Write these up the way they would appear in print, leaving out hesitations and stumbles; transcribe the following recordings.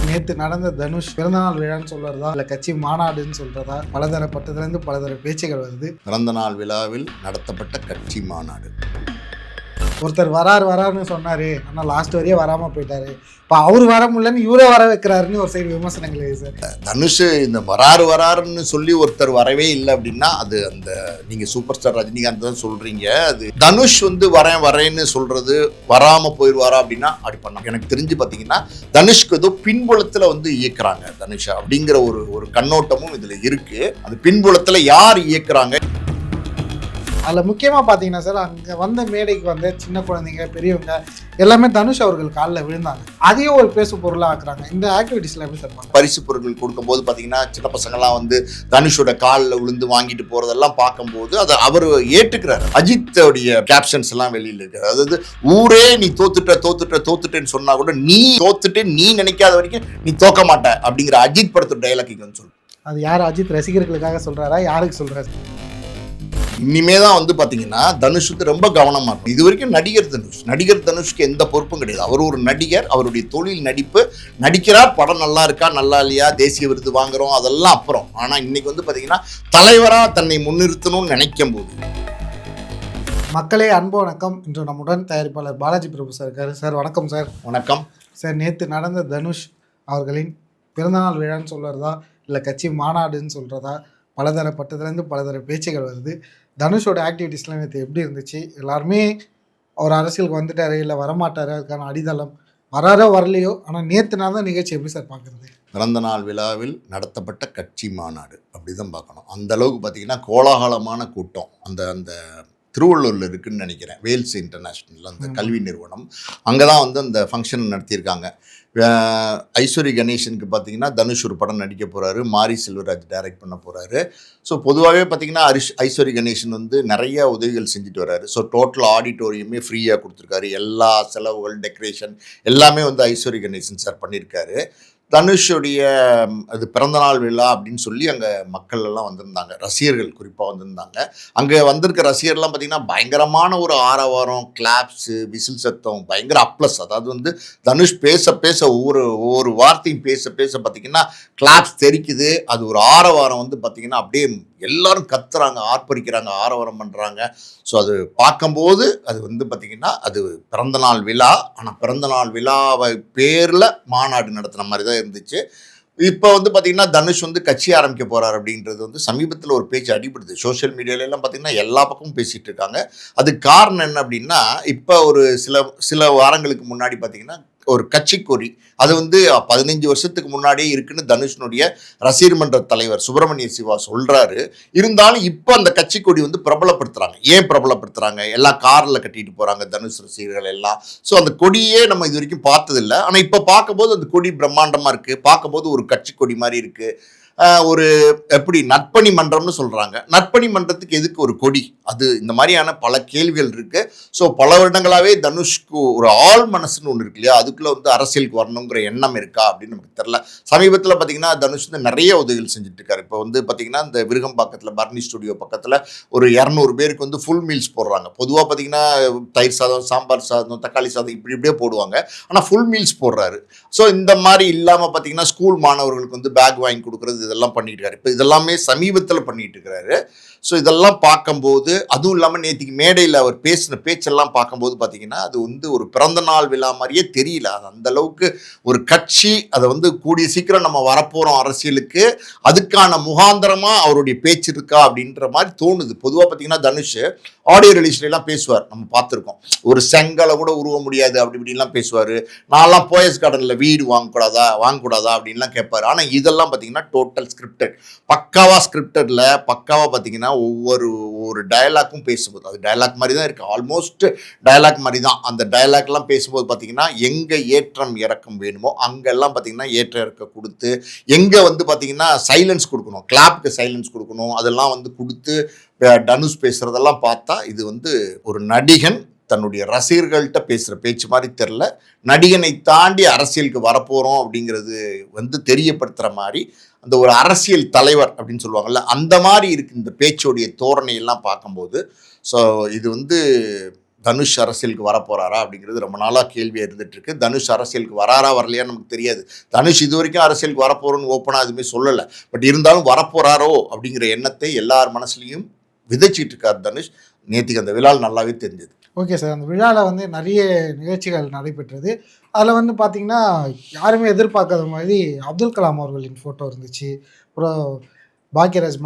நேற்று நடந்த தனுஷ் பிறந்தநாள் விழான்னு சொல்றதா இல்லை கட்சி மாநாடுன்னு சொல்றதா பலதரப்பட்டதுலேருந்து பலதர பேச்சுகள் வருது. பிறந்தநாள் விழாவில் நடத்தப்பட்ட கட்சி மாநாடு. ஒருத்தர் வராருன்னு சொன்னாரு, ஆனால் லாஸ்ட் வரையே வராமல் போயிட்டாரு. இப்போ அவர் வர முடியலன்னு இவரே வர வைக்கிறாருன்னு ஒரு சைடு விமர்சனங்கள் இருக்குது சார். தனுஷ் இந்த வராருன்னு சொல்லி ஒருத்தர் வரவே இல்லை அப்படின்னா அது அந்த நீங்கள் சூப்பர் ஸ்டார் ரஜினிகாந்த் தான் சொல்றீங்க. அது தனுஷ் வந்து வரேன்னு சொல்றது வராமல் போயிடுவாரா அப்படின்னா அப்படி பண்ண எனக்கு தெரிஞ்சு பார்த்தீங்கன்னா தனுஷ்க்கு ஏதோ பின்புலத்தில் வந்து இயக்குறாங்க தனுஷா அப்படிங்கிற ஒரு கண்ணோட்டமும் இதில் இருக்கு. அது பின்புலத்தில் யார் இயக்குறாங்க அதில் முக்கியமாக பார்த்தீங்கன்னா சார், அங்கே வந்த மேடைக்கு வந்த சின்ன குழந்தைங்க பெரியவங்க எல்லாமே தனுஷ் அவர்கள் காலில் விழுந்தாங்க. அதையும் ஒரு பேசு பொருளாக ஆக்குறாங்க. இந்த ஆக்டிவிட்டீஸ்லாம் எப்படி சார் பரிசு பொருட்கள் கொடுக்கும்போது பார்த்தீங்கன்னா சின்ன பசங்கள்லாம் வந்து தனுஷோட காலில் விழுந்து வாங்கிட்டு போகிறதெல்லாம் பார்க்கும்போது அதை அவர் ஏற்றுக்கிறார். அஜித்தோடைய கேப்ஷன்ஸ் எல்லாம் வெளியில் இருக்கு. அதாவது ஊரே நீ தோத்துட்டேன்னு சொன்னா கூட நீ தோத்துட்டு நீ நினைக்காத வரைக்கும் நீ தோக்க மாட்ட அப்படிங்கிற அஜித் படத்தோட டைலாக் இங்க வந்து சொல்லு. அது யார் அஜித் ரசிகர்களுக்காக சொல்றாரா, யாருக்கு சொல்றாரு? இனிமே தான் வந்து பார்த்தீங்கன்னா தனுஷுக்கு ரொம்ப கவனமாக இருக்கும். இது வரைக்கும் நடிகர் தனுஷ்க்கு எந்த பொறுப்பும் கிடையாது. அவர் ஒரு நடிகர், அவருடைய தொழில் நடிப்பு, நடிக்கிறார், படம் நல்லா இருக்கா நல்லா இல்லையா, தேசிய விருது வாங்குறோம் அதெல்லாம் அப்புறம். ஆனால் இன்னைக்கு வந்து பார்த்தீங்கன்னா தலைவராக தன்னை முன்னிறுத்தணும்னு நினைக்கும் போது. மக்களே அன்பு வணக்கம். இன்று நம்முடன் தயாரிப்பாளர் பாலாஜி பிரபு சார் இருக்காரு. சார் வணக்கம் சார். வணக்கம் சார். நேற்று நடந்த தனுஷ் அவர்களின் பிறந்தநாள் விழான்னு சொல்கிறதா இல்லை கட்சி மாநாடுன்னு சொல்கிறதா பலதரப்பட்டதுலேருந்து பலதர பேச்சுகள் வருது. தனுஷோட ஆக்டிவிட்டீஸ்லாம் நேற்று எப்படி இருந்துச்சு? எல்லாருமே அவர் அரசியலுக்கு வந்துட்டாரு இல்லை வரமாட்டாரு, அதுக்கான அடித்தளம் வராரோ வரலையோ, ஆனால் நேற்று நான் தான் நிகழ்ச்சி எப்படி சார் பார்க்குறது? பிறந்தநாள் விழாவில் நடத்தப்பட்ட கட்சி மாநாடு அப்படி தான் பார்க்கணும். அந்த அளவுக்கு பார்த்தீங்கன்னா கோலாகலமான கூட்டம். அந்த திருவள்ளூரில் இருக்குதுன்னு நினைக்கிறேன், வேல்ஸ் இன்டர்நேஷ்னல் அந்த கல்வி நிறுவனம், அங்கே தான் வந்து அந்த ஃபங்க்ஷன் நடத்தியிருக்காங்க. ஐஸ்வரி கணேசனுக்கு பார்த்தீங்கன்னா தனுஷ் ஒரு படம் நடிக்க போகிறாரு, மாரி செல்வராஜ் டைரக்ட் பண்ண போகிறாரு. ஸோ பொதுவாகவே பார்த்தீங்கன்னா ஐஸ்வரி கணேசன் வந்து நிறைய உதவிகள் செஞ்சுட்டு வர்றாரு. ஸோ டோட்டல் ஆடிட்டோரியமே ஃப்ரீயாக கொடுத்துருக்காரு. எல்லா செலவுகள் டெக்கரேஷன் எல்லாமே வந்து ஐஸ்வரி கணேசன் சார் பண்ணியிருக்காரு. தனுஷுடைய அது பிறந்தநாள் விழா அப்படின்னு சொல்லி அங்கே மக்கள் எல்லாம் வந்திருந்தாங்க, ரசிகர்கள் குறிப்பாக வந்திருந்தாங்க. அங்கே வந்திருக்க ரசிகர்லாம் பார்த்திங்கன்னா பயங்கரமான ஒரு ஆரவாரம், கிளாப்ஸு, விசில் சத்தம், பயங்கர அப்ளஸ். அதாவது வந்து தனுஷ் பேச ஒவ்வொரு வார்த்தையும் பேச பார்த்திங்கன்னா கிளாப்ஸ் தெரிக்குது. அது ஒரு ஆரவாரம் வந்து பார்த்திங்கன்னா அப்படியே எல்லாரும் கத்துறாங்க, ஆர்ப்பரிக்கிறாங்க, ஆரவாரம் பண்ணுறாங்க. ஸோ அது பார்க்கும்போது அது வந்து பார்த்திங்கன்னா அது பிறந்தநாள் விழா. ஆனால் பிறந்தநாள் விழாவை பேரில் மாநாடு நடத்துகிற மாதிரி தான் இருந்துச்சு. இப்போ வந்து பார்த்திங்கன்னா தனுஷ் வந்து கட்சி ஆரம்பிக்க போகிறார் அப்படின்றது வந்து சமீபத்தில் ஒரு பேச்சு அடிபடுது. சோஷியல் மீடியாலெல்லாம் பார்த்திங்கன்னா எல்லா பக்கமும் பேசிகிட்டு இருக்காங்க. அதுக்கு காரணம் என்ன அப்படின்னா, இப்போ ஒரு சில வாரங்களுக்கு முன்னாடி பார்த்திங்கன்னா ஒரு கட்சி கொடி அது வந்து 15 வருஷத்துக்கு முன்னாடியே இருக்குன்னு தனுஷனுடைய ரசிகர் மன்ற தலைவர் சுப்பிரமணிய சிவா சொல்றாரு. இருந்தாலும் இப்போ அந்த கட்சி கொடி வந்து பிரபலப்படுத்துறாங்க. ஏன் பிரபலப்படுத்துறாங்க? எல்லாம் காரில் கட்டிட்டு போறாங்க தனுஷ் ரசிகர்கள் எல்லாம். ஸோ அந்த கொடியே நம்ம இது வரைக்கும் பார்த்ததில்லை. ஆனால் இப்போ பார்க்கும்போது அந்த கொடி பிரம்மாண்டமா இருக்கு. பார்க்கும்போது ஒரு கட்சி கொடி மாதிரி இருக்கு. ஒரு எப்படி நட்பணி மன்றம்னு சொல்கிறாங்க. நட்பணி மன்றத்துக்கு எதுக்கு ஒரு கொடி? அது இந்த மாதிரியான பல கேள்விகள் இருக்குது. ஸோ பல வருடங்களாகவே தனுஷ்க்கு ஒரு ஆள் மனசுன்னு ஒன்று இருக்கு இல்லையா, அதுக்குள்ளே வந்து அரசியலுக்கு வரணுங்கிற எண்ணம் இருக்கா அப்படின்னு நமக்கு தெரில. சமீபத்தில் பார்த்திங்கன்னா தனுஷ் வந்து நிறைய உதவிகள் செஞ்சுட்டு இருக்காரு. இப்போ வந்து பார்த்திங்கன்னா இந்த விருகம்பாக்கத்தில் பர்னி ஸ்டுடியோ பக்கத்தில் ஒரு 200 பேருக்கு வந்து ஃபுல் மீல்ஸ் போடுறாங்க. பொதுவாக பார்த்திங்கன்னா தயிர் சாதம், சாம்பார் சாதம், தக்காளி சாதம் இப்படியே போடுவாங்க. ஆனால் ஃபுல் மீல்ஸ் போடுறாரு. ஸோ இந்த மாதிரி இல்லாமல் பார்த்திங்கன்னா ஸ்கூல் மாணவர்களுக்கு வந்து பேக் வாங்கி கொடுக்குறது இதெல்லாம் பண்ணிட்டு இருக்காரு. இப்போ இதெல்லாமே சமீபத்தில் பண்ணிட்டு இருக்கிறாரு. ஸோ இதெல்லாம் பார்க்கும்போது, அதுவும் இல்லாமல் நேற்றுக்கு மேடையில் அவர் பேசின பேச்செல்லாம் பார்க்கும்போது பார்த்தீங்கன்னா அது வந்து ஒரு பிறந்த நாள் விழா மாதிரியே தெரியல. அது அந்த அளவுக்கு ஒரு கட்சி அதை வந்து கூடிய சீக்கிரம் நம்ம வரப்போகிறோம் அரசியலுக்கு, அதுக்கான முகாந்திரமாக அவருடைய பேச்சு இருக்கா அப்படின்ற மாதிரி தோணுது. பொதுவாக பார்த்தீங்கன்னா தனுஷ் ஆடியோ ரிலீஸ்லாம் பேசுவார், நம்ம பார்த்துருக்கோம். ஒரு செங்கலை கூட உருவ முடியாது அப்படி இப்படின்லாம் பேசுவார். நான்லாம் போயஸ் கார்டனில் வீடு வாங்கக்கூடாதா அப்படின்லாம் கேட்பார். ஆனால் இதெல்லாம் பார்த்தீங்கன்னா டோட்டல் ஸ்கிரிப்டட், பக்காவாக ஸ்கிரிப்டடில் பக்காவாக பார்த்தீங்கன்னா ஒவ்வொரு டயலாக்கும் பேசும்போது அது டயலாக் மாதிரி தான் இருக்குது. ஆல்மோஸ்ட் டயலாக் மாதிரி தான். அந்த டயலாக்லாம் பேசும்போது பார்த்தீங்கன்னா எங்கே ஏற்றம் இறக்கம் வேணுமோ அங்கெல்லாம் பார்த்தீங்கன்னா ஏற்ற இறக்க கொடுத்து, எங்கே வந்து பார்த்தீங்கன்னா சைலன்ஸ் கொடுக்கணும், கிளாப்க்கு சைலன்ஸ் கொடுக்கணும், அதெல்லாம் வந்து கொடுத்து தனுஷ் பேசுகிறதெல்லாம் பார்த்தா இது வந்து ஒரு நடிகன் தன்னுடைய ரசிகர்கள்ட்ட பேசுகிற பேச்சு மாதிரி தெரில. நடிகனை தாண்டி அரசியலுக்கு வரப்போகிறோம் அப்படிங்கிறது வந்து தெரியப்படுத்துகிற மாதிரி அந்த ஒரு அரசியல் தலைவர் அப்படின்னு சொல்லுவாங்கள்ல, அந்த மாதிரி இருக்குது இந்த பேச்சோடைய தோரணையெல்லாம் பார்க்கும்போது. ஸோ இது வந்து தனுஷ் அரசியலுக்கு வரப்போறாரா அப்படிங்கிறது ரொம்ப நாளாக கேள்வியாக இருந்துட்டு இருக்கு. தனுஷ் அரசியலுக்கு வராரா வரலையா நமக்கு தெரியாது. தனுஷ் இது வரைக்கும் அரசியலுக்கு வரப்போறோன்னு ஓப்பனாக எதுவுமே சொல்லலை. பட் இருந்தாலும் வரப்போறாரோ அப்படிங்கிற எண்ணத்தை எல்லார் மனசுலையும் விதைச்சிட்டு இருக்கார் தனுஷ். நேற்றுக்கு அந்த விழா நல்லாவே தெரிஞ்சது. ஓகே சார், அந்த விழாவில் வந்து நிறைய நிகழ்ச்சிகள் நடைபெற்றது. அதில் வந்து பார்த்திங்கன்னா யாருமே எதிர்பார்க்காத மாதிரி அப்துல் கலாம் அவர்களின் ஃபோட்டோ இருந்துச்சு. அப்புறம் பாக்யராஜ்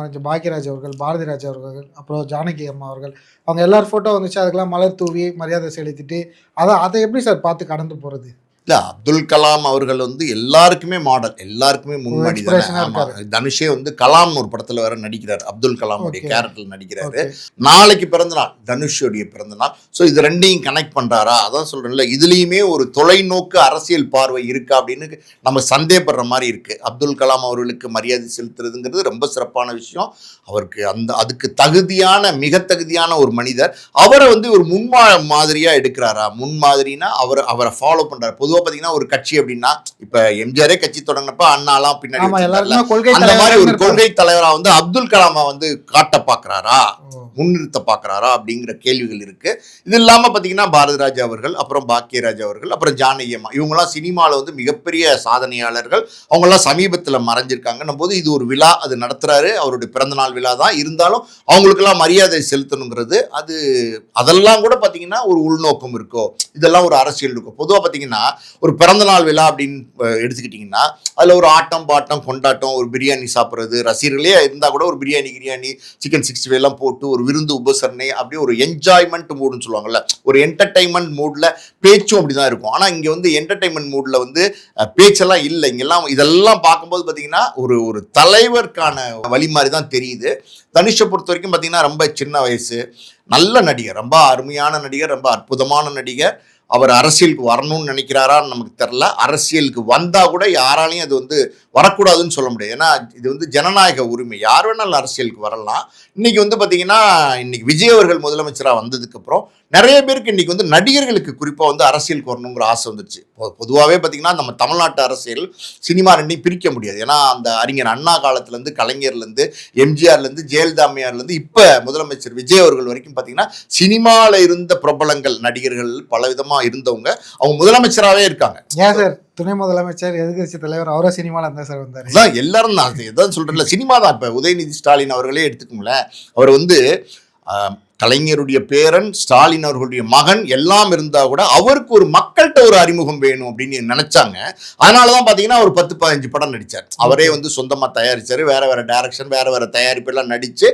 அவர்கள், பாரதிராஜ் அவர்கள், அப்புறம் ஜானகி அம்மா அவர்கள், அவங்க எல்லார் ஃபோட்டோ வந்துச்சு. அதுக்கெல்லாம் மலர் தூவி மரியாதை செலுத்திட்டு அதை எப்படி சார் பார்த்து கடந்து போகிறது? இல்லை, அப்துல் கலாம் அவர்கள் வந்து எல்லாருக்குமே மாடல், எல்லாருக்குமே முன்மாடி தானே. தனுஷே வந்து கலாம்னு ஒரு படத்தில் வேற நடிக்கிறார். அப்துல் கலாமுடைய கேரக்டர் நடிக்கிறாரு. நாளைக்கு பிறந்தநாள், தனுஷுடைய பிறந்தநாள். ஸோ இது ரெண்டையும் கனெக்ட் பண்ணுறாரா? அதான் சொல்கிறேன்ல, இதுலேயுமே ஒரு தொலைநோக்கு அரசியல் பார்வை இருக்கா அப்படின்னு நம்ம சந்தேகப்படுற மாதிரி இருக்குது. அப்துல் கலாம் அவர்களுக்கு மரியாதை செலுத்துறதுங்கிறது ரொம்ப சிறப்பான விஷயம். அவருக்கு அதுக்கு தகுதியான, மிக தகுதியான ஒரு மனிதர். அவரை வந்து ஒரு மாதிரியாக எடுக்கிறாரா? முன்மாதிரினா அவரை ஃபாலோ பண்ணுறாரு. பொதுவாக பார்த்தீங்கன்னா ஒரு கட்சி அப்படின்னா, இப்ப எம்ஜிஆரே கட்சி தொடங்கினப்ப அண்ணாலாம் பின்னாடி அந்த மாதிரி ஒரு கொள்கை தலைவரா வந்து அப்துல் கலாமை வந்து காட்ட பாக்குறாரா, முன்னிறுத்த பாக்குறாரா அப்படிங்கிற கேள்விகள் இருக்கு. இது இல்லாம பாத்தீங்கன்னா பாரதிராஜா அவர்கள், அப்புறம் பாக்கியராஜ் அவர்கள், அப்புறம் ஜானகி அம்மா, இவங்கெல்லாம் சினிமாவில் வந்து மிகப்பெரிய சாதனையாளர்கள். அவங்கெல்லாம் சமீபத்தில் மறைஞ்சிருக்காங்க போது இது ஒரு விழா, அது நடத்துறாரு. அவருடைய பிறந்தநாள் விழா தான். இருந்தாலும் அவங்களுக்கெல்லாம் மரியாதை செலுத்தணுங்கிறது அதெல்லாம் கூட பார்த்தீங்கன்னா ஒரு உள்நோக்கம் இருக்கோ, இதெல்லாம் ஒரு அரசியல் இருக்கும். பொதுவாக பார்த்தீங்கன்னா ஒரு பிறந்தநாள் விழா அப்படின்னு எடுத்துக்கிட்டிங்கன்னா அதில் ஒரு ஆட்டம் பாட்டம் கொண்டாட்டம், ஒரு பிரியாணி சாப்பிட்றது, ரசிகர்களே இருந்தால் கூட ஒரு பிரியாணி சிக்கன் 65 எல்லாம் போட்டு ஒரு விருந்து உபசரணை, அப்படியே ஒரு என்ஜாய்மெண்ட் மூடுன்னு சொல்லுவாங்கல்ல, ஒரு என்டர்டைன்மெண்ட் மூடில் பேச்சும் அப்படி தான் இருக்கும். ஆனால் இங்கே வந்து என்டர்டைன்மெண்ட் மூடில் வந்து பேச்செல்லாம் இல்லை. இங்கெல்லாம் இதெல்லாம் பார்க்கும்போது பார்த்தீங்கன்னா ஒரு தலைவருக்கான வழி மாதிரி தான் தெரியுது. தனுஷை பொறுத்த வரைக்கும் பார்த்தீங்கன்னா ரொம்ப சின்ன வயசு, நல்ல நடிகர், ரொம்ப அருமையான நடிகர், ரொம்ப அற்புதமான நடிகர். அவர் அரசியலுக்கு வரணும்னு நினைக்கிறாரான்னு நமக்கு தெரில. அரசியலுக்கு வந்தால் கூட யாராலையும் அது வந்து வரக்கூடாதுன்னு சொல்ல முடியாது. ஏன்னா இது வந்து ஜனநாயக உரிமை, யார் வேணாலும் அரசியலுக்கு வரலாம். இன்னைக்கு வந்து பார்த்தீங்கன்னா, இன்னைக்கு விஜய் அவர்கள் முதலமைச்சராக வந்ததுக்கப்புறம் நிறைய பேருக்கு இன்னைக்கு வந்து நடிகர்களுக்கு குறிப்பாக வந்து அரசியலுக்கு வரணுங்கிற ஆசை வந்துருச்சு. பொதுவாகவே பார்த்தீங்கன்னா நம்ம தமிழ்நாட்டு அரசியல் சினிமா ரெண்டையும் பிரிக்க முடியாது. ஏன்னா அந்த அறிஞர் அண்ணா காலத்துலேருந்து, கலைஞர்லேருந்து, எம்ஜிஆர்லேருந்து, ஜெயலலிதா அம்மையார்லேருந்து இப்போ முதலமைச்சர் விஜய் அவர்கள் வரைக்கும் பார்த்தீங்கன்னா சினிமாவில் இருந்த பிரபலங்கள் நடிகர்கள் பலவிதமாக இருந்தவங்க அவங்க முதலமைச்சராகவே இருக்காங்க. ஏன் சார் துணை முதலமைச்சர், எதிர்கட்சி தலைவர், அவரோ சினிமாவில் இருந்தால் சார் வந்தார்? அதான் எல்லாரும் தான் எதாவது சொல்கிறேன்ல, சினிமா தான். இப்போ உதயநிதி ஸ்டாலின் அவர்களே எடுத்துக்கோங்களேன். அவர் வந்து கலைஞருடைய பேரன், ஸ்டாலின் அவர்களுடைய மகன் எல்லாம் இருந்தால் கூட அவருக்கு ஒரு மக்கள்கிட்ட ஒரு அறிமுகம் வேணும் அப்படின்னு நினைச்சாங்க. அதனால தான் பார்த்தீங்கன்னா ஒரு 10-15 படம் நடித்தார். அவரே வந்து சொந்தமாக தயாரித்தார். வேற டைரக்ஷன், வேற தயாரிப்பெல்லாம் நடித்து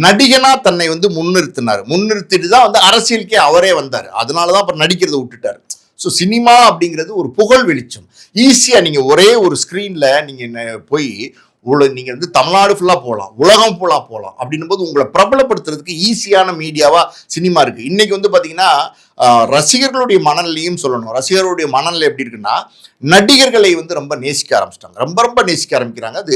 நடிகனாக தன்னை வந்து முன்னிறுத்திட்டு தான் வந்து அரசியலுக்கே அவரே வந்தார். அதனால தான் அப்புறம் நடிக்கிறத விட்டுட்டார். ஸோ சினிமா அப்படிங்கிறது ஒரு புகழ் வெளிச்சம். ஈஸியாக நீங்கள் ஒரே ஒரு ஸ்க்ரீனில் நீங்கள் போய் நீங்கள் வந்து தமிழ்நாடு ஃபுல்லாக போகலாம், உலகம் ஃபுல்லாக போகலாம். அப்படின்னும் போது உங்களை பிரபலப்படுத்துறதுக்கு ஈஸியான மீடியாவாக சினிமா இருக்குது. இன்றைக்கி வந்து பார்த்திங்கன்னா ரசிகர்களுடைய மனநிலையும் சொல்லணும். ரசிகர்களுடைய மனநிலை எப்படி இருக்குன்னா, நடிகர்களை வந்து ரொம்ப நேசிக்க ஆரம்பிச்சிட்டாங்க, ரொம்ப நேசிக்க ஆரம்பிக்கிறாங்க. அது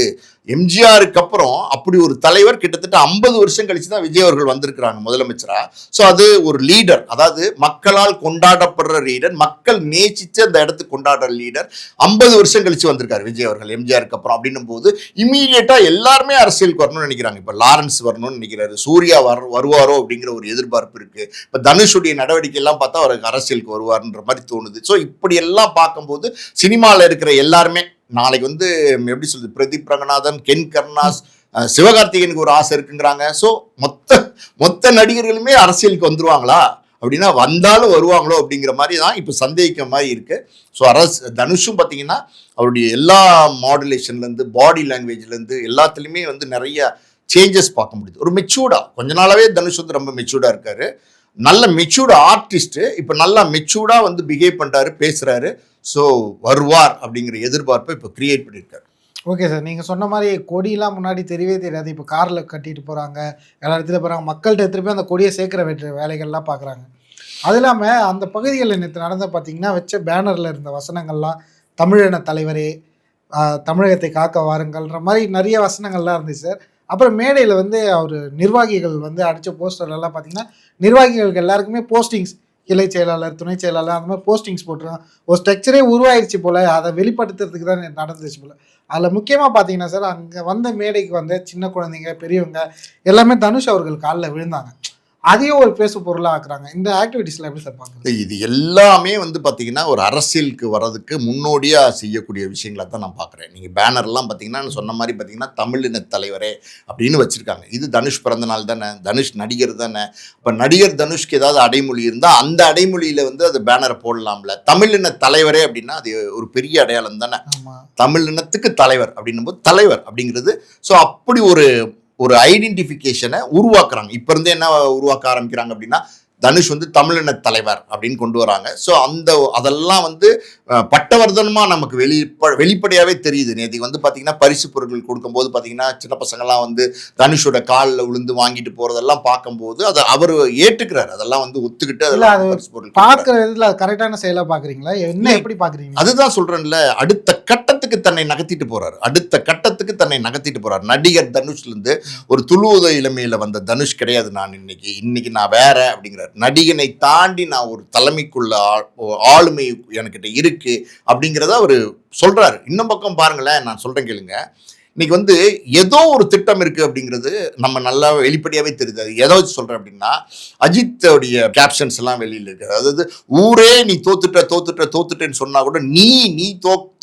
எம்ஜிஆருக்கு அப்புறம் அப்படி ஒரு தலைவர் கிட்டத்தட்ட 50 வருஷம் கழிச்சு தான் விஜய் அவர்கள் வந்திருக்கிறாங்க முதலமைச்சரா. ஸோ அது ஒரு லீடர், அதாவது மக்களால் கொண்டாடப்படுற லீடர், மக்கள் நேசித்து அந்த இடத்துக்கு கொண்டாடுற லீடர் 50 வருஷம் கழிச்சு வந்திருக்காரு விஜய் அவர்கள் எம்ஜிஆருக்கு அப்புறம். அப்படின்னும் போது இமீடியட்டா எல்லாருமே அரசியலுக்கு வரணும்னு நினைக்கிறாங்க. இப்போ லாரன்ஸ் வரணும்னு நினைக்கிறாரு, சூர்யா வருவாரோ அப்படிங்கிற ஒரு எதிர்பார்ப்பு இருக்கு. இப்போ தனுஷுடைய நடவடிக்கை எல்லாம் பார்த்தா அவருக்கு அரசியலுக்கு வருவார்ன்ற மாதிரி தோணுது. ஸோ இப்படி எல்லாம் பார்க்கும்போது சினிமாவில் இருக்கிற எல்லாருமே நாளைக்கு வந்து எப்படி சொல்றது, பிரதீப் ரங்கநாதன், கென் கருணாஸ், சிவகார்த்திகேயனுக்கு ஒரு ஆசை இருக்குங்கிறாங்க. ஸோ மொத்த நடிகர்களுமே அரசியலுக்கு வந்துருவாங்களா அப்படின்னா, வந்தாலும் வருவாங்களோ அப்படிங்கிற மாதிரி தான் இப்போ சந்தேகிக்கிற மாதிரி இருக்கு. ஸோ தனுஷும் பார்த்தீங்கன்னா அவருடைய எல்லா மாடுலேஷன்லேருந்து, பாடி லாங்குவேஜ்லேருந்து எல்லாத்துலேயுமே வந்து நிறைய சேஞ்சஸ் பார்க்க முடியுது. ஒரு மெச்சூர்டா, கொஞ்ச நாளாவே தனுஷ் வந்து ரொம்ப மெச்சூர்டா இருக்காரு. நல்ல மெச்சூர்டு ஆர்டிஸ்ட், இப்போ நல்லா மெச்சூர்டா வந்து பிஹேவ் பண்ணுறாரு, பேசுகிறாரு. ஸோ வருவார் அப்படிங்கிற எதிர்பார்ப்பை இப்போ கிரியேட் பண்ணியிருக்காரு. ஓகே சார், நீங்கள் சொன்ன மாதிரி கொடியெலாம் முன்னாடி தெரியவே தெரியாது. இப்போ காரில் கட்டிட்டு போகிறாங்க, எல்லா இடத்துல போகிறாங்க, மக்கள்கிட்ட எடுத்துகிட்டு போய் அந்த கொடியை சேர்க்குற வேலைகள்லாம் பார்க்குறாங்க. அது இல்லாமல் அந்த பகுதிகளில் நேற்று நடந்த பார்த்தீங்கன்னா வச்ச பேனரில் இருந்த வசனங்கள்லாம் தமிழின தலைவரே, தமிழகத்தை காக்க வாருங்கள்ன்ற மாதிரி நிறைய வசனங்கள்லாம் இருந்துச்சு சார். அப்புறம் மேடையில் வந்து அவர் நிர்வாகிகள் வந்து அடித்த போஸ்டர்லாம் பார்த்தீங்கன்னா நிர்வாகிகளுக்கு எல்லாருக்குமே போஸ்டிங்ஸ், கிளை செயலாளர், துணை செயலாளர், அந்த மாதிரி போஸ்டிங்ஸ் போட்டுருக்காங்க. ஒரு ஸ்ட்ரக்சரே உருவாயிருச்சு போல், அதை வெளிப்படுத்துறதுக்கு தான் நடந்துச்சு போல். அதில் முக்கியமாக பார்த்தீங்கன்னா சார், அங்கே வந்த மேடைக்கு வந்த சின்ன குழந்தைங்க, பெரியவங்க எல்லாமே தனுஷ் அவர்கள் காலில் விழுந்தாங்க. அதையும் ஒரு பேசு பொருளா ஆக்குறாங்க. இந்த ஆக்டிவிட்டீஸ்ல எப்படி சார் பாக்குறது? இது எல்லாமே வந்து பார்த்தீங்கன்னா ஒரு அரசியலுக்கு வர்றதுக்கு முன்னோடியாக செய்யக்கூடிய விஷயங்களை தான் நான் பார்க்குறேன். நீங்கள் பேனர்லாம் பார்த்தீங்கன்னா நான் சொன்ன மாதிரி பார்த்தீங்கன்னா தமிழின தலைவரே அப்படின்னு வச்சுருக்காங்க. இது தனுஷ் பிறந்த நாள் தானே, தனுஷ் நடிகர் தானே. இப்போ நடிகர் தனுஷ்க்கு ஏதாவது அடைமொழி இருந்தால் அந்த அடைமொழியில் வந்து அது பேனரை போடலாம்ல. தமிழின தலைவரே அப்படின்னா அது ஒரு பெரிய அடையாளம் தானே. தமிழினத்துக்கு தலைவர் அப்படின்னும் போது தலைவர் அப்படிங்கிறது. ஸோ அப்படி ஒரு ஐடென்டிஃபிகேஷனை உருவாக்குறாங்க. இப்போ இருந்தே என்ன உருவாக்க ஆரம்பிக்கிறாங்க அப்படின்னா தனுஷ் வந்து தமிழின தலைவர் அப்படின்னு கொண்டு வராங்க. ஸோ அதெல்லாம் வந்து பட்டவர்தனமாக நமக்கு வெளிப்படையாகவே தெரியுது. நேற்றுக்கு வந்து பார்த்தீங்கன்னா பரிசு பொருட்கள் கொடுக்கும்போது பார்த்தீங்கன்னா சின்ன பசங்கள்லாம் வந்து தனுஷோட காலில் விழுந்து வாங்கிட்டு போகிறதெல்லாம் பார்க்கும்போது அதை அவர் ஏற்றுக்கிறார். அதெல்லாம் வந்து ஒத்துக்கிட்டு அதெல்லாம் பரிசு பொருட்கள் பார்க்கறதுல கரெக்டான செயலாக பார்க்குறீங்களா? என்ன எப்படி பார்க்குறீங்க? அதுதான் சொல்கிறேன்ல, அடுத்த கட்டத்துக்கு தன்னை நகர்த்திட்டு போறாரு. அடுத்த கட்டத்துக்கு தன்னை நகர்த்திட்டு போறாரு. நடிகர் தனுஷ்லேருந்து ஒரு துளுவத இளமையில வந்த தனுஷ் கிடையாது. நான் இன்னைக்கு நான் வேற அப்படிங்கிற நடிகனை தாண்டி நான் ஒரு தலைமைக்குள்ள ஆளுமை எனக்கிட்ட இருக்கு அப்படிங்கிறத அவர் சொல்றாரு. இன்னும் பக்கம் பாருங்களேன், நான் சொல்றேன் கேளுங்க. இன்னைக்கு வந்து ஏதோ ஒரு திட்டம் இருக்கு அப்படிங்கிறது நம்ம நல்லா வெளிப்படையாவே தெரியுது. அது எதை வச்சு சொல்றேன் அப்படின்னா அஜித்தோடைய கேப்ஷன்ஸ் எல்லாம் வெளியில இருக்கு. அதாவது ஊரே நீ தோத்துட்டேன்னு சொன்னா கூட நீ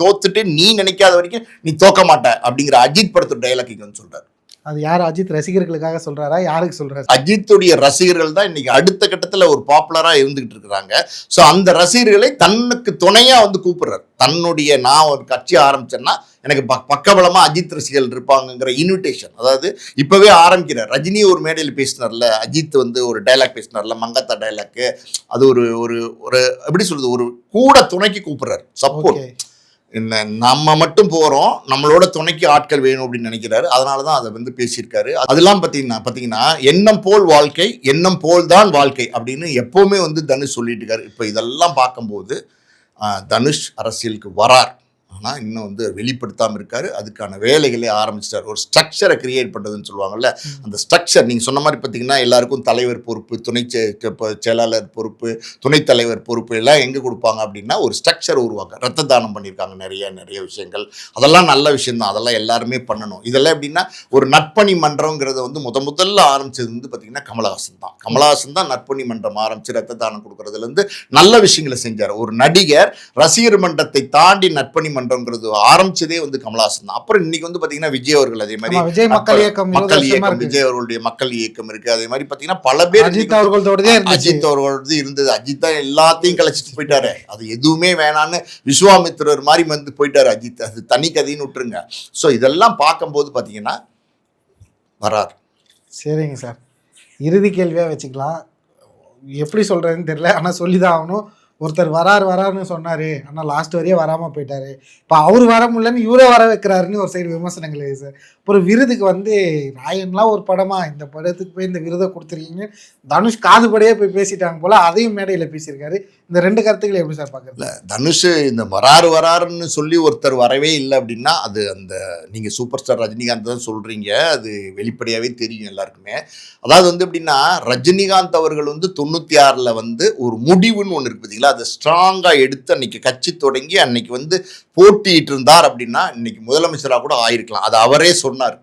தோத்துட்டு நீ நினைக்காத வரைக்கும் நீ தோக்க மாட்ட அப்படிங்கிற அஜித் படத்தோட டைலாக் இங்க வந்து சொல்றாரு. அது யார்? அஜித் ரசிகர்களுக்காக சொல்றாரா, யாருக்கு சொல்றாரு? அஜித்துடைய ரசிகர்கள் தான் இன்னைக்கு அடுத்த கட்டத்தில் ஒரு பாப்புலரா இருந்துகிட்டு இருக்கிறாங்க. ஸோ அந்த ரசிகர்களை தன்னுக்கு துணையா வந்து கூப்பிடுறாரு. தன்னுடைய நான் ஒரு கட்சி ஆரம்பிச்சேன்னா எனக்கு பக்கபலமா அஜித் ரசிகர்கள் இருப்பாங்கிற இன்விடேஷன். அதாவது இப்பவே ஆரம்பிக்கிறார். ரஜினி ஒரு மேடையில் பேசினார்ல, அஜித் வந்து ஒரு டைலாக் பேசினார்ல, மங்கத்தா டைலாக். அது ஒரு எப்படி சொல்றது, ஒரு கூட துணைக்கு கூப்பிடுறாரு. சப்போர்ட். நம்ம மட்டும் போகிறோம், நம்மளோட துணைக்கு ஆட்கள் வேணும் அப்படின்னு நினைக்கிறாரு. அதனால தான் அதை வந்து பேசியிருக்காரு. அதெல்லாம் பார்த்தீங்கன்னா எண்ணம் போல் வாழ்க்கை, எண்ணம் போல் தான் வாழ்க்கை அப்படின்னு எப்போவுமே வந்து தனுஷ் சொல்லிட்டு இருக்காரு. இப்போ இதெல்லாம் பார்க்கும்போது தனுஷ் அரசியலுக்கு வரார். ஆனால் இன்னும் வந்து வெளிப்படுத்தாமல் இருக்காரு. அதுக்கான வேலைகளே ஆரம்பிச்சிட்டார். ஒரு ஸ்ட்ரக்சரை கிரியேட் பண்ணுறதுன்னு சொல்லுவாங்கல்ல, அந்த ஸ்ட்ரக்சர் நீங்கள் சொன்ன மாதிரி பார்த்தீங்கன்னா எல்லாருக்கும் தலைவர் பொறுப்பு, செயலாளர் பொறுப்பு, துணைத் தலைவர் பொறுப்பு எல்லாம் எங்கே கொடுப்பாங்க அப்படின்னா ஒரு ஸ்ட்ரக்சர் உருவாக்க. ரத்த தானம் பண்ணியிருக்காங்க நிறைய விஷயங்கள். அதெல்லாம் நல்ல விஷயம்தான். அதெல்லாம் எல்லாருமே பண்ணணும். இதெல்லாம் எப்படின்னா ஒரு நற்பணி மன்றங்கிறத வந்து முதல்ல ஆரம்பிச்சது வந்து பார்த்தீங்கன்னா கமலஹாசன் தான் நற்பணி மன்றம் ஆரம்பிச்சு ரத்த தானம் கொடுக்கறதுலேருந்து நல்ல விஷயங்களை செஞ்சார். ஒரு நடிகர் ரசிகர் மன்றத்தை தாண்டி நற்பணி மன்றம்ங்கிறது ஆரம்பிச்சதே வந்து கமலஹாசன் தான். அப்புறம் இன்னைக்கு வந்து பாத்தீங்கன்னா விஜய் அவர்கள், அதே மாதிரி விஜய் மக்கள் இயக்கம், விஜய் அவர்களுடைய மக்கள் இயக்கம் இருக்கு. அதே மாதிரி பாத்தீங்கன்னா பல பேர் அஜித் அவர்களோடது இருந்தது. அஜித் தான் எல்லாத்தையும் கலைச்சிட்டு போயிட்டாரு. அது எதுவுமே வேணான்னு விஸ்வாமித்திரர் மாதிரி வந்து போயிட்டாரு அஜித். அது தனி கதைன்னு விட்டுருங்க. ஸோ இதெல்லாம் பார்க்கும்போது பாத்தீங்கன்னா வரார். சரிங்க சார், இறுதி கேள்வியா வச்சுக்கலாம். எப்படி சொல்றதுன்னு தெரியல, ஆனா சொல்லிதான் ஆகணும். ஒருத்தர் வராருன்னு சொன்னாரு, ஆனால் லாஸ்ட் வரையே வராமல் போயிட்டாரு. இப்போ அவர் வர முடியலன்னு இவரே வர வைக்கிறாருன்னு ஒரு சைடு விமர்சனங்கள் இருக்குது சார். அப்புறம் விருதுக்கு வந்து ராயன்லாம் ஒரு படமா, இந்த படத்துக்கு போய் இந்த விருதை கொடுத்துருக்கீங்க தனுஷ் காதுபடியே போய் பேசிட்டாங்க போல, அதையும் மேடையில் பேசியிருக்காரு. இந்த ரெண்டு கருத்துக்களை எப்படி சார் பார்க்குறது? தனுஷ் இந்த வராருன்னு சொல்லி ஒருத்தர் வரவே இல்லை அப்படின்னா அது அந்த நீங்கள் சூப்பர் ஸ்டார் ரஜினிகாந்த் தான் சொல்கிறீங்க. அது வெளிப்படையாகவே தெரியும் எல்லாருக்குமே. அதாவது வந்து எப்படின்னா ரஜினிகாந்த் அவர்கள் வந்து 96 வந்து ஒரு முடிவுன்னு ஒன்று இருக்கு பார்த்தீங்களா, அதை ஸ்ட்ராங்காக எடுத்து அன்னைக்கு கட்சி தொடங்கி அன்னைக்கு வந்து போட்டிட்டு இருந்தார் அப்படின்னா இன்னைக்கு முதலமைச்சராக கூட ஆயிருக்கலாம். அது அவரே சொன்னார்.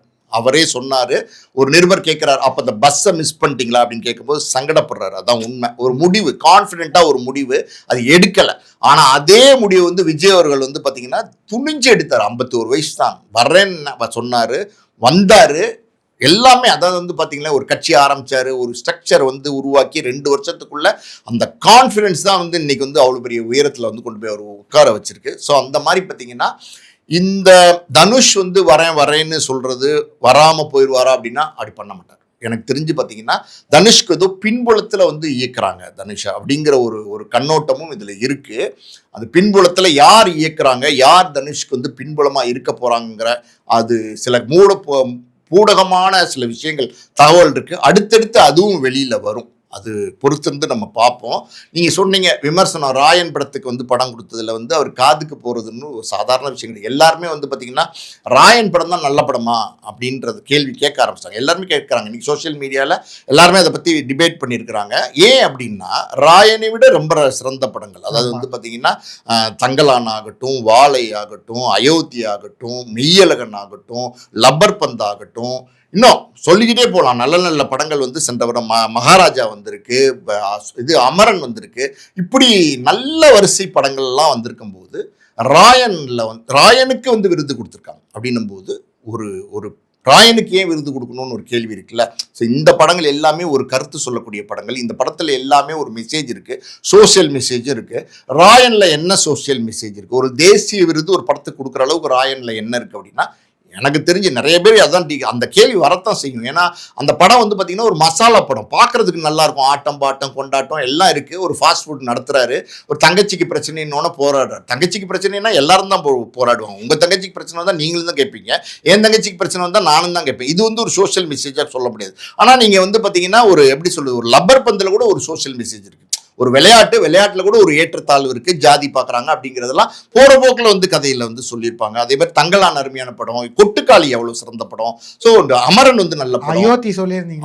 ஒரு நிருபர் கேட்குறாரு, அப்போ அந்த பஸ்ஸை மிஸ் பண்ணிட்டீங்களா அப்படின்னு கேட்கும்போது சங்கடப்படுறாரு. அதான் உண்மை. ஒரு முடிவு, கான்ஃபிடென்ட்டாக ஒரு முடிவு, அது எடுக்கலை. ஆனால் அதே முடிவு வந்து விஜய் அவர்கள் வந்து பார்த்தீங்கன்னா துணிஞ்சு எடுத்தார். 51 வயசு தான், வர்றேன்னு சொன்னார், வந்தார். எல்லாமே அதாவது வந்து பார்த்தீங்கன்னா ஒரு கட்சி ஆரம்பித்தார், ஒரு ஸ்ட்ரக்சர் வந்து உருவாக்கி 2 வருஷத்துக்குள்ள அந்த கான்ஃபிடென்ஸ் தான் வந்து இன்னைக்கு வந்து அவ்வளோ பெரிய உயரத்தில் வந்து கொண்டு போய் அவர் உட்கார வச்சிருக்கு. ஸோ அந்த மாதிரி பார்த்தீங்கன்னா இந்த தனுஷ் வந்து வரேன்னு சொல்றது வராமல் போயிடுவாரா அப்படின்னா அப்படி பண்ண மாட்டார். எனக்கு தெரிஞ்சு பார்த்தீங்கன்னா தனுஷ்க்கு ஏதோ பின்புலத்தில் வந்து இயக்குறாங்க தனுஷா அப்படிங்கிற ஒரு கண்ணோட்டமும் இதில் இருக்குது. அது பின்புலத்தில் யார் இயக்குறாங்க, யார் தனுஷ்க்கு வந்து பின்புலமாக இருக்க போகிறாங்கிற அது சில பூடகமான சில விஷயங்கள் தகவல் இருக்குது. அடுத்தடுத்து அதுவும் வெளியில் வரும். அது பொறுத்திருந்து நம்ம பார்ப்போம். நீங்கள் சொன்னீங்க விமர்சனம், ராயன் படத்துக்கு வந்து படம் கொடுத்ததில் வந்து அவர் காதுக்கு போகிறதுன்னு ஒரு சாதாரண விஷயம் கிடையாது. எல்லாருமே வந்து பார்த்திங்கன்னா ராயன் படம் தான் நல்ல படமா அப்படின்றது கேள்வி கேட்க ஆரம்பிச்சிட்டாங்க. எல்லாருமே கேட்குறாங்க. இன்றைக்கி சோஷியல் மீடியாவில் எல்லாருமே அதை பற்றி டிபேட் பண்ணியிருக்கிறாங்க. ஏன் அப்படின்னா ராயனை விட ரொம்ப சிறந்த படங்கள், அதாவது வந்து பார்த்திங்கன்னா தங்கலான் ஆகட்டும், வாழை ஆகட்டும், அயோத்தி ஆகட்டும், மெய்யழகன் ஆகட்டும், லப்பர் பந்த் ஆகட்டும், இன்னும் சொல்லிக்கிட்டே போகலாம். நல்ல நல்ல படங்கள் வந்து சென்ற வருடம் மகாராஜா வந்திருக்கு, இது அமரன் வந்திருக்கு. இப்படி நல்ல வரிசை படங்கள்லாம் வந்திருக்கும் போது ராயனுக்கு வந்து விருது கொடுத்துருக்காங்க அப்படின்னும் போது ஒரு ஒரு ராயனுக்கு ஏன் விருது கொடுக்கணும்னு ஒரு கேள்வி இருக்குல்ல. ஸோ இந்த படங்கள் எல்லாமே ஒரு கருத்து சொல்லக்கூடிய படங்கள். இந்த படத்தில் எல்லாமே ஒரு மெசேஜ் இருக்கு, சோசியல் மெசேஜும் இருக்கு. ராயன்ல என்ன சோசியல் மெசேஜ் இருக்கு? ஒரு தேசிய விருது ஒரு படத்துக்கு கொடுக்குற அளவுக்கு ராயன்ல என்ன இருக்கு அப்படின்னா, எனக்கு தெரிஞ்சு நிறைய பேர் அதான் அந்த கேள்வி வரத்தான் செய்யும். ஏன்னா அந்த படம் வந்து பார்த்தீங்கன்னா ஒரு மசாலா படம், பார்க்கறதுக்கு நல்லா இருக்கும், ஆட்டம் பாட்டம் கொண்டாட்டம் எல்லாம் இருக்கு. ஒரு ஃபாஸ்ட் ஃபுட் நடத்துறாரு, ஒரு தங்கச்சிக்கு பிரச்சனைன்னு போராடுறாரு. தங்கச்சிக்கு பிரச்சனைனா எல்லாரும் தான் போராடுவாங்க. உங்க தங்கச்சிக்கு பிரச்சனை வந்தால் நீங்களும் தான் கேட்பீங்க, என் தங்கச்சிக்கு பிரச்சனை வந்தால் நானும் தான் கேட்பேன். இது வந்து ஒரு சோஷியல் மெசேஜாக சொல்ல முடியாது. ஆனால் நீங்கள் வந்து பார்த்தீங்கன்னா ஒரு எப்படி சொல்றது, ஒரு லப்பர் பந்தில் கூட ஒரு சோஷியல் மெசேஜ் இருக்கு. ஒரு விளையாட்டுல கூட ஒரு ஏற்றத்தாழ்வு இருக்கு, ஜாதி பாக்குறாங்க அப்படிங்கிறதெல்லாம் போற போக்குல வந்து கதையில வந்து சொல்லியிருப்பாங்க. அதே மாதிரி தங்கலான் அருமையான படம், கொட்டுக்காளி எவ்வளவு சிறந்த படம். ஸோ அமரன் வந்து நல்ல படம். அயோத்தி சொல்லியிருந்தீங்க.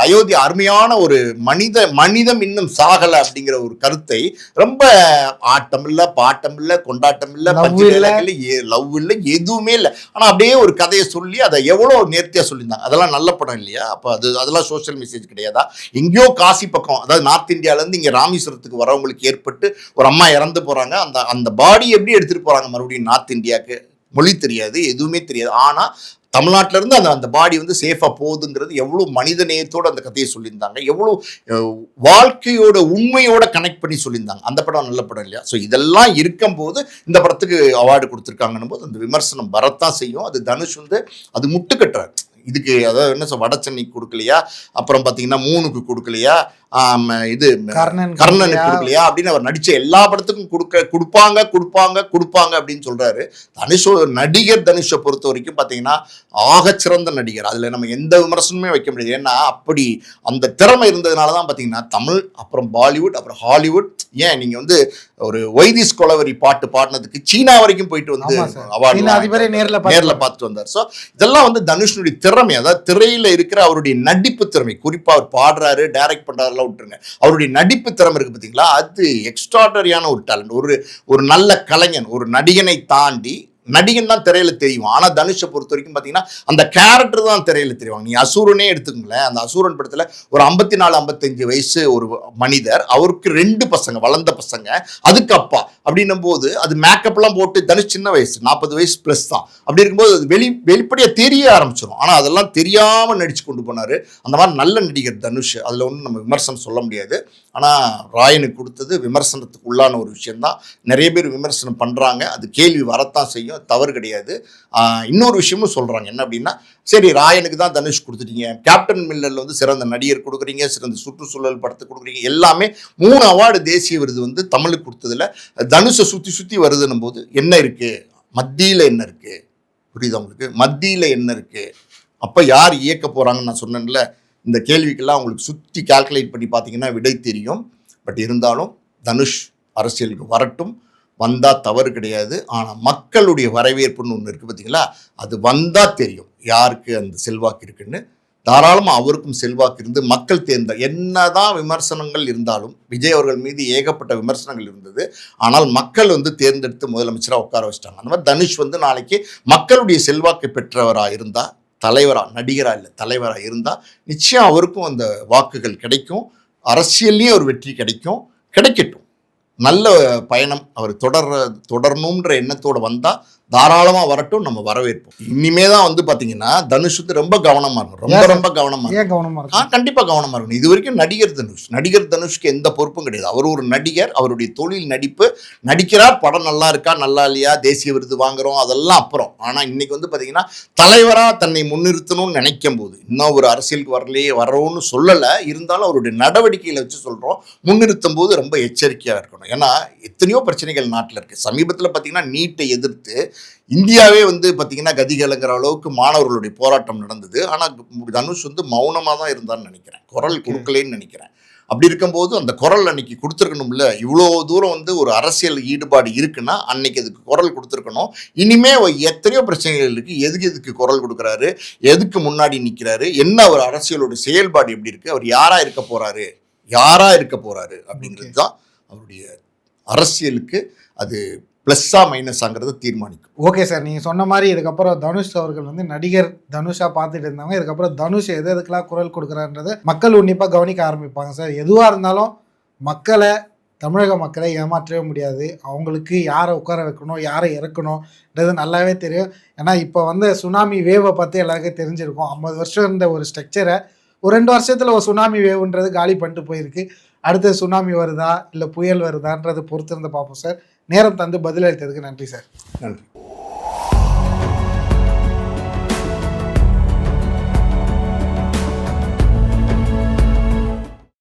அயோத்தி அருமையான ஒரு மனிதம் இன்னும் சாகல அப்படிங்கிற ஒரு கருத்தை ரொம்ப ஆட்டம் இல்ல, பாட்டம் இல்ல, கொண்டாட்டம் இல்ல, லவ் இல்ல, எதுவுமே இல்லை. ஆனா அப்படியே ஒரு கதையை சொல்லி அதை எவ்வளவு நேர்த்தியா சொல்லியிருந்தாங்க. அதெல்லாம் நல்ல படம் இல்லையா? அப்ப அதெல்லாம் சோசியல் மெசேஜ் கிடையாதா? எங்கேயோ காசி பக்கம், அதாவது நார்த் இந்தியால இருந்து இங்க ராமேஸ்வரத்துக்கு வரவங்களுக்கு ஏற்பட்டு ஒரு அம்மா இறந்து போறாங்க. அந்த பாடி எப்படி எடுத்துட்டு போறாங்க மறுபடியும் நார்த் இந்தியாவுக்கு? மொழி தெரியாது, எதுவுமே தெரியாது. ஆனா தமிழ்நாட்டில இருந்து அந்த பாடி வந்து சேஃபா போகுதுங்கிறது எவ்வளவு மனித நேயத்தோட அந்த கதையை சொல்லியிருந்தாங்க, எவ்வளவு வாழ்க்கையோட உண்மையோட கனெக்ட் பண்ணி சொல்லியிருந்தாங்க. அந்த படம் நல்ல படம் இல்லையா? ஸோ இதெல்லாம் இருக்கும் போது இந்த படத்துக்கு அவார்டு கொடுத்துருக்காங்கன்னு போது அந்த விமர்சனம் வரத்தான் செய்யும். அது தனுஷ் வந்து அது முட்டுக்கட்டுறாரு. இதுக்கு அதாவது என்ன வட சென்னைக்கு கொடுக்கலையா, அப்புறம் பார்த்தீங்கன்னா 3க்கு கொடுக்கலையா, இது கர்ணனுக்கு கொடுக்கலையா அப்படின்னு அவர் நடிச்ச எல்லா படத்துக்கும் கொடுப்பாங்க அப்படின்னு சொல்றாரு. நடிகர் தனுஷை பொறுத்த வரைக்கும் பார்த்தீங்கன்னா ஆகச்சிறந்த நடிகர். அதுல நம்ம எந்த விமர்சனமே வைக்க முடியாது. ஏன்னா அப்படி அந்த திறமை இருந்ததுனால தான் பார்த்தீங்கன்னா தமிழ், அப்புறம் பாலிவுட், அப்புறம் ஹாலிவுட், ஏன் நீங்க வந்து ஒரு வைதிஸ் கொலவரி பாட்டு பாடினதுக்கு சீனா வரைக்கும் போயிட்டு வந்து அவார்டு நேர்ல பார்த்துட்டு வந்தார். ஸோ இதெல்லாம் வந்து தனுஷனுடைய திறமை, அதாவது திரையில இருக்கிற அவருடைய நடிப்பு திறமை. குறிப்பா அவர் பாடுறாரு, டைரக்ட் பண்றாருலாம் விட்டுருங்க, அவருடைய நடிப்பு திறமை இருக்கு பார்த்தீங்களா, அது எக்ஸ்ட்ராடரியான ஒரு டேலண்ட். ஒரு நல்ல கலைஞன், ஒரு நடிகனை தாண்டி நடிகன் தான் திரையில தெரியும். ஆனா தனுஷை பொறுத்த வரைக்கும் பாத்தீங்கன்னா அந்த கேரக்டர் தான் திரையில தெரியும். நீ அசூரனே எடுத்துக்கங்களேன், அந்த அசூரன் படத்துல ஒரு 54-55 வயசு ஒரு மனிதர், அவருக்கு 2 பசங்க, வளர்ந்த பசங்க, அதுக்கு அப்பா அப்படின்னும் போது அது மேக்கப் எல்லாம் போட்டு, தனுஷ் சின்ன வயசு 40 வயசு பிளஸ் தான். அப்படி இருக்கும்போது அது வெளிப்படையா தெரிய ஆரம்பிச்சிடும். ஆனா அதெல்லாம் தெரியாம நடிச்சு கொண்டு போனாரு. அந்த மாதிரி நல்ல நடிகர் தனுஷ். அதுல ஒன்றும் நம்ம விமர்சனம் சொல்ல முடியாது. ஆனா ராயனுக்கு கொடுத்தது விமர்சனத்துக்கு உள்ளான ஒரு விஷயம் தான். நிறைய பேர் விமர்சனம் பண்றாங்க, அது கேள்வி வரத்தான் செய்யும், தவறு கிடையாது. இன்னொரு விஷயமும் சொல்றாங்க, என்ன அப்படின்னா, சரி ராயனுக்கு தான் தனுஷ் கொடுத்துட்டீங்க, கேப்டன் மில்லர்ல வந்து சிறந்த நடிகர் கொடுக்குறீங்க, சிறந்த சுற்றுச்சூழல் படத்துக்கு கொடுக்குறீங்க, எல்லாமே 3 அவார்டு தேசிய விருது வந்து தமிழுக்கு கொடுத்ததுல தனுஷை சுத்தி வருதுன்னும் போது என்ன இருக்கு மத்தியில? என்ன இருக்கு? புரியுதா உங்களுக்கு? மத்தியில என்ன இருக்கு? அப்ப யார் இயக்க போறாங்கன்னு நான் சொன்னேன்ல. இந்த கேள்விக்கெல்லாம் உங்களுக்கு சுற்றி கால்குலேட் பண்ணி பார்த்தீங்கன்னா விடை தெரியும். பட் இருந்தாலும் தனுஷ் அரசியலுக்கு வரட்டும், வந்தால் தவறு கிடையாது. ஆனால் மக்களுடைய வரவேற்புன்னு ஒன்று இருக்குது பார்த்தீங்களா, அது வந்தால் தெரியும் யாருக்கு அந்த செல்வாக்கு இருக்குன்னு. தாராளமாக அவருக்கும் செல்வாக்கு இருந்து மக்கள் என்னதான் விமர்சனங்கள் இருந்தாலும், விஜய் அவர்கள் மீது ஏகப்பட்ட விமர்சனங்கள் இருந்தது, ஆனால் மக்கள் வந்து தேர்ந்தெடுத்து முதலமைச்சராக உட்கார வச்சிட்டாங்க. அந்த மாதிரி தனுஷ் வந்து நாளைக்கு மக்களுடைய செல்வாக்கு பெற்றவராக இருந்தால், தலைவராக, நடிகராக இல்லை தலைவராக இருந்தால் நிச்சயம் அவருக்கும் அந்த வாக்குகள் கிடைக்கும். அரசியல்லையும் ஒரு வெற்றி கிடைக்கட்டும். நல்ல பயணம் அவர் தொடரணுன்ற எண்ணத்தோடு வந்தால் தாராளமாக வரட்டும், நம்ம வரவேற்போம். இனிமே தான் வந்து பார்த்தீங்கன்னா தனுஷ் வந்து ரொம்ப கவனமாக இருக்கும், ரொம்ப கவனமாக இருக்கும். கண்டிப்பாக கவனமாக இருக்கணும். இது வரைக்கும் நடிகர் தனுஷ்க்கு எந்த பொறுப்பும் கிடையாது. அவர் ஒரு நடிகர், அவருடைய தொழில் நடிப்பு, நடிக்கிறார், படம் நல்லா இருக்கா நல்லா இல்லையா, தேசிய விருது வாங்குறோம், அதெல்லாம் அப்புறம். ஆனால் இன்னைக்கு வந்து பார்த்தீங்கன்னா தலைவராக தன்னை முன்னிறுத்தணும்னு நினைக்கும் போது, இன்னும் ஒரு அரசியலுக்கு வரோன்னு சொல்லலை, இருந்தாலும் அவருடைய நடவடிக்கைகளை வச்சு சொல்கிறோம், முன்னிறுத்தும் போது ரொம்ப எச்சரிக்கையாக இருக்கணும். ஏன்னா எத்தனையோ பிரச்சனைகள் நாட்டில் இருக்குது. சமீபத்தில் பார்த்தீங்கன்னா நீட்டை எதிர்த்து இந்தியாவே வந்து பார்த்தீங்கன்னா கதிகலங்கிற அளவுக்கு மாணவர்களுடைய போராட்டம் நடந்தது. ஆனால் தனுஷ் வந்து மௌனமாக தான் இருந்தான்னு நினைக்கிறேன், குரல் கொடுக்கலேன்னு நினைக்கிறேன். அப்படி இருக்கும்போது அந்த குரல் அன்னைக்கு கொடுத்துருக்கணும்ல. இவ்வளோ தூரம் வந்து ஒரு அரசியல் ஈடுபாடு இருக்குன்னா அன்னைக்கு அதுக்கு குரல் கொடுத்துருக்கணும். இனிமே எத்தனையோ பிரச்சனைகள் இருக்குது, எதுக்கு குரல் கொடுக்குறாரு, எதுக்கு முன்னாடி நிற்கிறாரு, என்ன ஒரு அரசியலோட செயல்பாடு எப்படி இருக்குது, அவர் யாராக இருக்க போகிறாரு அப்படிங்கிறது தான் அவருடைய அரசியலுக்கு அது ப்ளஸ்ஸா மைனஸாங்கிறத தீர்மானிக்கும். ஓகே சார், நீங்கள் சொன்ன மாதிரி இதுக்கப்புறம் தனுஷ் அவர்கள் வந்து நடிகர் தனுஷாக பார்த்துட்டு இருந்தவங்க இதுக்கப்புறம் தனுஷ் எதுக்கெல்லாம் குரல் கொடுக்குறான்றதை மக்கள் உன்னிப்பாக கவனிக்க ஆரம்பிப்பாங்க சார். எதுவாக இருந்தாலும் மக்களை, தமிழக மக்களை ஏமாற்றவே முடியாது. அவங்களுக்கு யாரை உட்கார வைக்கணும், யாரை இறக்கணுன்றது நல்லாவே தெரியும். ஏன்னா இப்போ வந்து சுனாமி வேவை பற்றி எல்லாருக்கும் தெரிஞ்சிருக்கும். 50 வருஷம் இருந்த ஒரு ஸ்ட்ரக்சரை ஒரு 2 வருஷத்தில் ஒரு சுனாமி வேவுன்றது காலி பண்ணிட்டு போயிருக்கு. அடுத்து சுனாமி வருதா இல்லை புயல் வருதான்றது பொறுத்திருந்து பார்ப்போம் சார். நேரம் தந்து பதிலளித்ததுக்கு நன்றி சார். நன்றி.